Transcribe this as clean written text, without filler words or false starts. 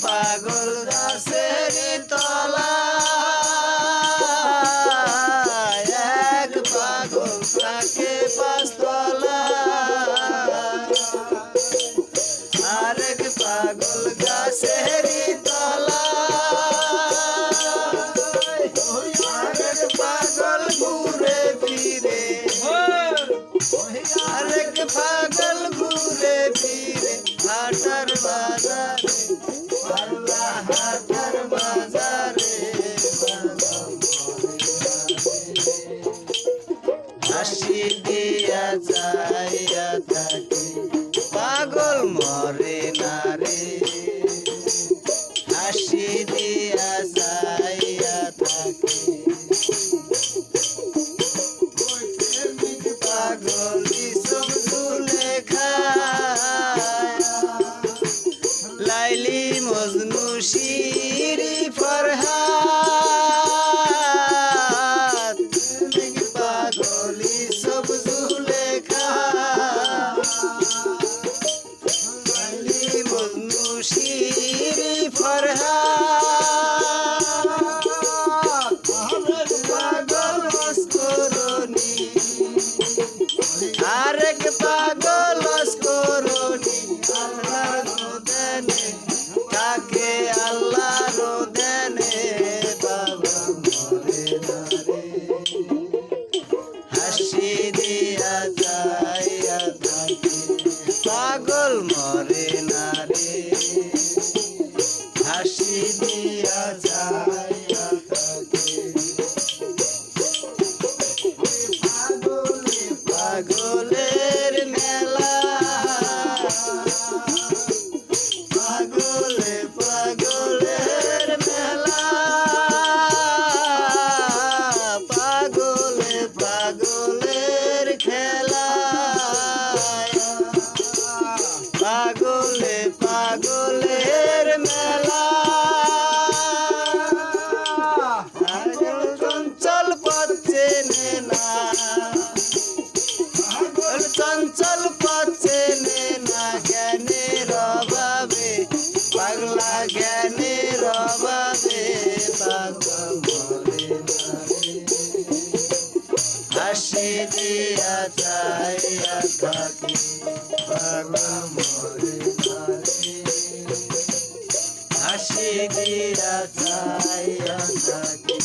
পাগল গাছের তলায় এক পাগল থাকে পাঁচতলায় আরেক পাগল গাছের তলায় আরেক পাগল ঘুরে ফিরে আরেক পাগল ঘুরে ফিরে হাটার বাজারে আল্লাহ হাটার বাজারে হাসি দিয়া যাইয়া থাকে পাগল মরে না রে হাসি দিয়া যাইয়া থাকে পাগলি সব ঝুলে খায় লাইলি মজনু শিরি ফরহাদ পাগলি সব ঝুলে খায় লাইলি মজনু শিরি ফরহাদ পাগল মস্করনি আরেক পাগল মস্করনি আল্লাহর দেনে তাকে আল্লাহর দেনে বাবা মরে না রে হাসি দিয়া যাইয়া থাকে পাগল মরে না রে হাসি দিয়া যাইয়া থাকে পাগলের মেলা পাগলে পাগলের মেলা পাগলে পাগলের খেলা পাগলে পাগলের মেলা চঞ্চল পথে না চঞ্চল পথে না জ্ঞানের অভাবে পাগলা জ্ঞানের অভাবে পাগল মরে না রে হাসি দিয়া যাইয়া থাকে পাগল মরে না রে হাসি দিয়া যাইয়া থাকে